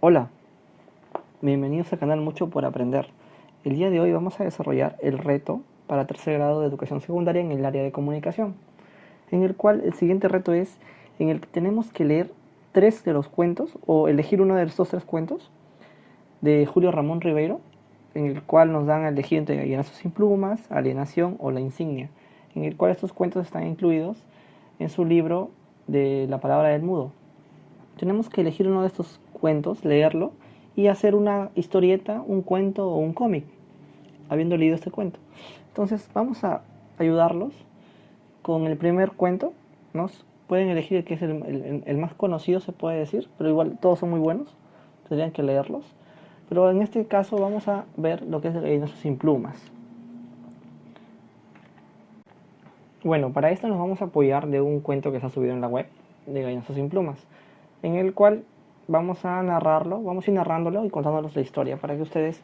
Hola, bienvenidos al canal Mucho por Aprender. El día de hoy vamos a desarrollar el reto para tercer grado de educación secundaria en el área de comunicación, en el cual el siguiente reto es en el que tenemos que leer 3 de los cuentos o elegir uno de estos 3 cuentos de Julio Ramón Ribeiro, en el cual nos dan a elegir entre Gallinazos sin plumas, Alienación o La insignia, en el cual estos cuentos están incluidos en su libro de La palabra del mudo. Tenemos que elegir uno de estos cuentos, leerlo y hacer una historieta, un cuento o un cómic, habiendo leído este cuento. Entonces vamos a ayudarlos con el primer cuento. Nos pueden elegir el que es el más conocido, se puede decir, pero igual todos son muy buenos, tendrían que leerlos. Pero en este caso vamos a ver lo que es el Gallinazo sin plumas. Bueno, para esto nos vamos a apoyar de un cuento que se ha subido en la web de Gallinazo sin plumas, en el cual vamos a narrarlo, vamos a ir narrándolo y contándolos la historia para que ustedes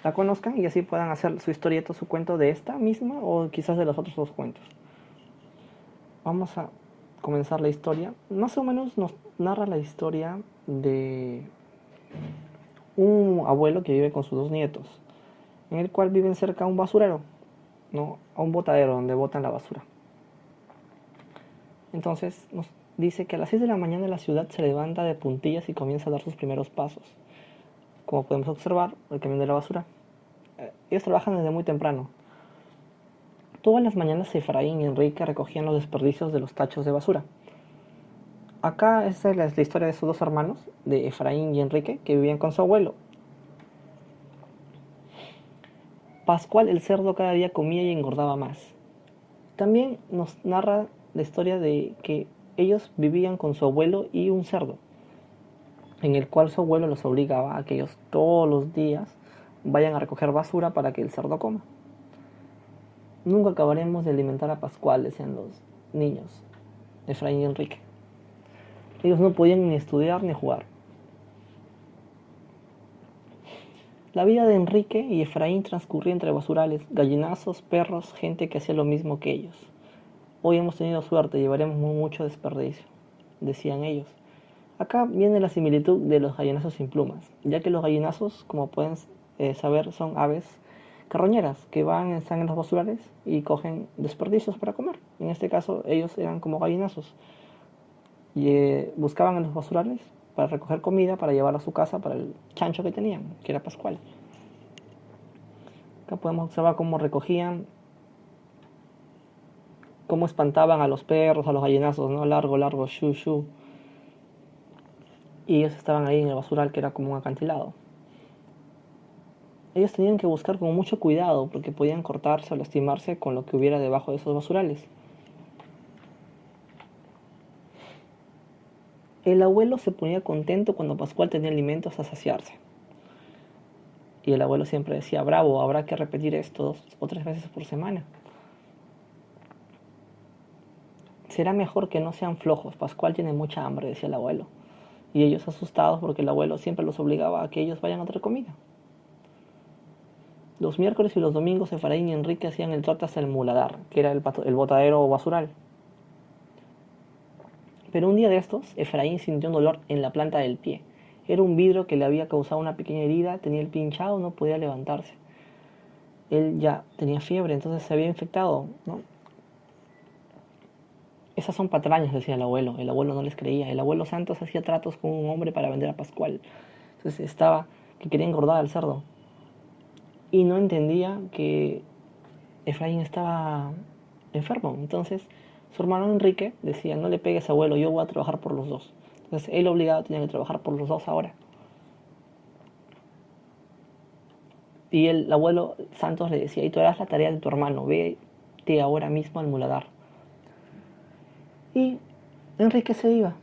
la conozcan y así puedan hacer su historieta, su cuento de esta misma o quizás de los otros dos cuentos. Vamos a comenzar la historia. Más o menos nos narra la historia de un abuelo que vive con sus dos nietos, en el cual viven cerca a un basurero, ¿no? A un botadero donde botan la basura. Entonces nos dice que a las 6 de la mañana la ciudad se levanta de puntillas y comienza a dar sus primeros pasos. Como podemos observar, el camión de la basura. Ellos trabajan desde muy temprano. Todas las mañanas Efraín y Enrique recogían los desperdicios de los tachos de basura. Acá esta es la historia de esos dos hermanos, de Efraín y Enrique, que vivían con su abuelo. Pascual el cerdo cada día comía y engordaba más. También nos narra la historia de que ellos vivían con su abuelo y un cerdo, en el cual su abuelo los obligaba a que ellos todos los días vayan a recoger basura para que el cerdo coma. Nunca acabaremos de alimentar a Pascual, decían los niños, Efraín y Enrique. Ellos no podían ni estudiar ni jugar. La vida de Enrique y Efraín transcurría entre basurales, gallinazos, perros, gente que hacía lo mismo que ellos. Hoy hemos tenido suerte, llevaremos mucho desperdicio, decían ellos. Acá viene la similitud de los gallinazos sin plumas, ya que los gallinazos, como pueden saber, son aves carroñeras que están en los basurales y cogen desperdicios para comer. En este caso ellos eran como gallinazos y buscaban en los basurales para recoger comida para llevar a su casa para el chancho que tenían, que era Pascual. Acá podemos observar cómo recogían, cómo espantaban a los perros, a los gallinazos, ¿no? Largo, largo, shu, shu. Y ellos estaban ahí en el basural, que era como un acantilado. Ellos tenían que buscar con mucho cuidado porque podían cortarse o lastimarse con lo que hubiera debajo de esos basurales. El abuelo se ponía contento cuando Pascual tenía alimentos a saciarse. Y el abuelo siempre decía, bravo, habrá que repetir esto 2 o 3 veces por semana. Será mejor que no sean flojos, Pascual tiene mucha hambre, decía el abuelo. Y ellos asustados porque el abuelo siempre los obligaba a que ellos vayan a traer comida. Los miércoles y los domingos Efraín y Enrique hacían el trote hasta el muladar, que era el botadero o basural. Pero un día de estos, Efraín sintió un dolor en la planta del pie. Era un vidrio que le había causado una pequeña herida, tenía el pie hinchado, no podía levantarse. Él ya tenía fiebre, entonces se había infectado, ¿no? Esas son patrañas, decía el abuelo. El abuelo no les creía. El abuelo Santos hacía tratos con un hombre para vender a Pascual. Entonces estaba que quería engordar al cerdo. Y no entendía que Efraín estaba enfermo. Entonces su hermano Enrique decía, no le pegues abuelo, yo voy a trabajar por los dos. Entonces él obligado tenía que trabajar por los dos ahora. Y el abuelo Santos le decía, y tú harás la tarea de tu hermano, vete ahora mismo al muladar. Y Enrique se iba,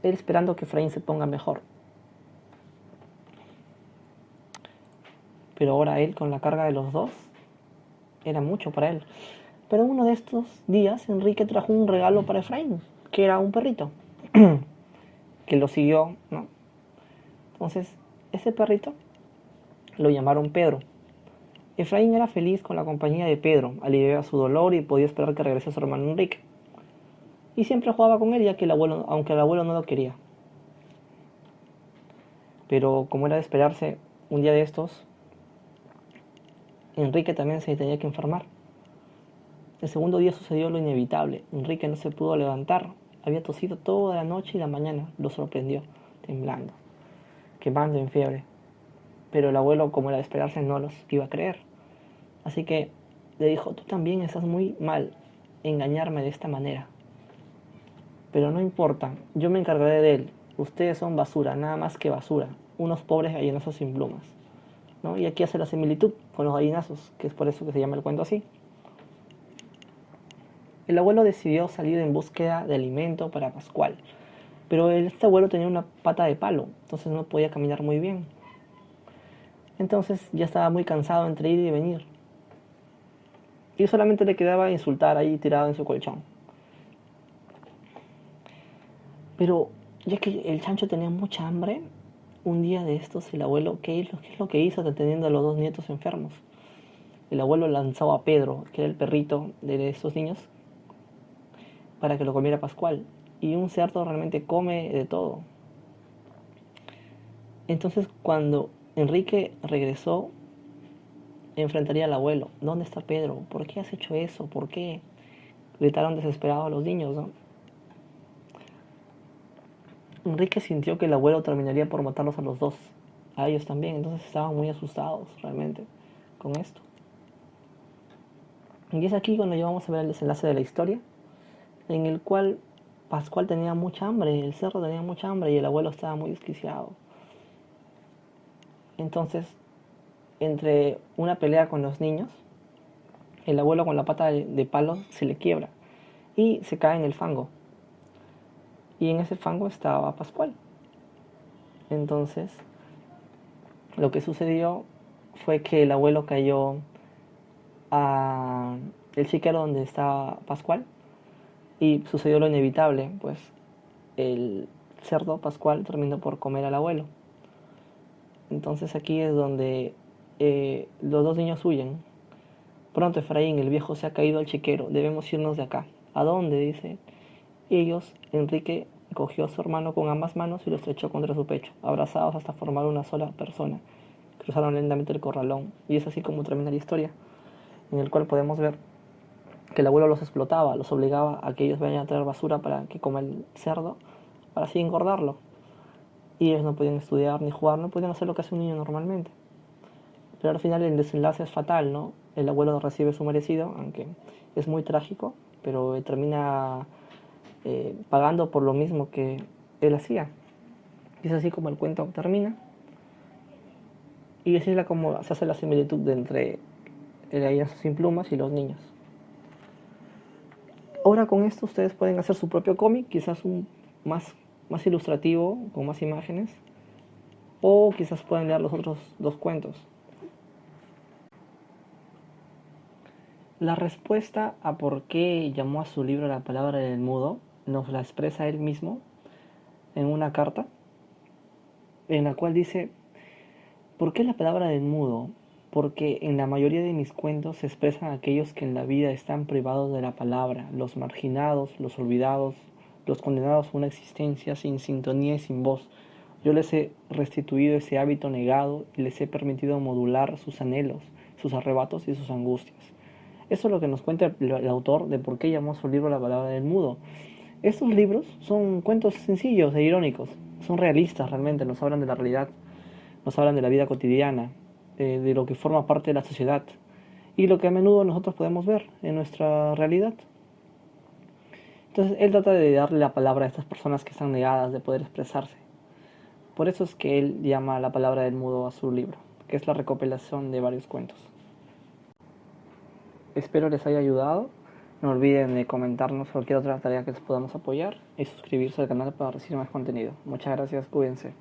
él esperando que Efraín se ponga mejor. Pero ahora él, con la carga de los dos, era mucho para él. Pero uno de estos días, Enrique trajo un regalo para Efraín, que era un perrito, que lo siguió, ¿no? Entonces, ese perrito lo llamaron Pedro. Efraín era feliz con la compañía de Pedro, aliviaba su dolor y podía esperar que regrese su hermano Enrique. Y siempre jugaba con él, ya que aunque el abuelo no lo quería. Pero como era de esperarse, un día de estos, Enrique también se tenía que enfermar. El segundo día sucedió lo inevitable. Enrique no se pudo levantar. Había tosido toda la noche y la mañana. Lo sorprendió, temblando, quemando en fiebre. Pero el abuelo, como era de esperarse, no los iba a creer. Así que le dijo: tú también estás muy mal, engañarme de esta manera. Pero no importa, yo me encargaré de él. Ustedes son basura, nada más que basura. Unos pobres gallinazos sin plumas, ¿no? Y aquí hace la similitud con los gallinazos, que es por eso que se llama el cuento así. El abuelo decidió salir en búsqueda de alimento para Pascual, pero este abuelo tenía una pata de palo, entonces no podía caminar muy bien. Entonces ya estaba muy cansado entre ir y venir. Y solamente le quedaba insultar ahí tirado en su colchón. Pero ya que el chancho tenía mucha hambre, un día de estos el abuelo, ¿qué es lo que hizo teniendo a los dos nietos enfermos? El abuelo lanzó a Pedro, que era el perrito de estos niños, para que lo comiera Pascual. Y un cerdo realmente come de todo. Entonces cuando Enrique regresó, enfrentaría al abuelo. ¿Dónde está Pedro? ¿Por qué has hecho eso? ¿Por qué? Gritaron desesperados los niños, ¿no? Enrique sintió que el abuelo terminaría por matarlos a los dos, a ellos también, entonces estaban muy asustados realmente con esto. Y es aquí cuando ya vamos a ver el desenlace de la historia, en el cual Pascual tenía mucha hambre, el cerdo tenía mucha hambre y el abuelo estaba muy desquiciado. Entonces, entre una pelea con los niños, el abuelo con la pata de palo se le quiebra y se cae en el fango. Y en ese fango estaba Pascual. Entonces, lo que sucedió fue que el abuelo cayó a el chiquero donde estaba Pascual y sucedió lo inevitable, pues el cerdo Pascual terminó por comer al abuelo. Entonces aquí es donde los dos niños huyen. Pronto, Efraín, el viejo se ha caído al chiquero, debemos irnos de acá. ¿A dónde? Dice. Y ellos, Enrique cogió a su hermano con ambas manos y lo estrechó contra su pecho, abrazados hasta formar una sola persona. Cruzaron lentamente el corralón y es así como termina la historia, en el cual podemos ver que el abuelo los explotaba, los obligaba a que ellos vayan a traer basura para que coma el cerdo, para así engordarlo. Y ellos no podían estudiar ni jugar, no podían hacer lo que hace un niño normalmente. Pero al final el desenlace es fatal, ¿no? El abuelo recibe su merecido, aunque es muy trágico, pero termina pagando por lo mismo que él hacía. Y es así como el cuento termina. Y así es como se hace la similitud de entre el gallinazo sin plumas y los niños. Ahora con esto ustedes pueden hacer su propio cómic, quizás un más ilustrativo, con más imágenes, o quizás pueden leer los otros dos cuentos. La respuesta a por qué llamó a su libro La palabra del mudo nos la expresa él mismo en una carta en la cual dice: ¿por qué la palabra del mudo? Porque en la mayoría de mis cuentos se expresan aquellos que en la vida están privados de la palabra, los marginados, los olvidados, los condenados a una existencia sin sintonía y sin voz. Yo les he restituido ese hábito negado y les he permitido modular sus anhelos, sus arrebatos y sus angustias. Eso es lo que nos cuenta el autor de por qué llamó su libro La palabra del mudo. Estos libros son cuentos sencillos e irónicos, son realistas realmente, nos hablan de la realidad, nos hablan de la vida cotidiana, de lo que forma parte de la sociedad y lo que a menudo nosotros podemos ver en nuestra realidad. Entonces él trata de darle la palabra a estas personas que están negadas de poder expresarse. Por eso es que él llama La palabra del mudo a su libro, que es la recopilación de varios cuentos. Espero les haya ayudado. No olviden de comentarnos cualquier otra tarea que les podamos apoyar y suscribirse al canal para recibir más contenido. Muchas gracias, cuídense.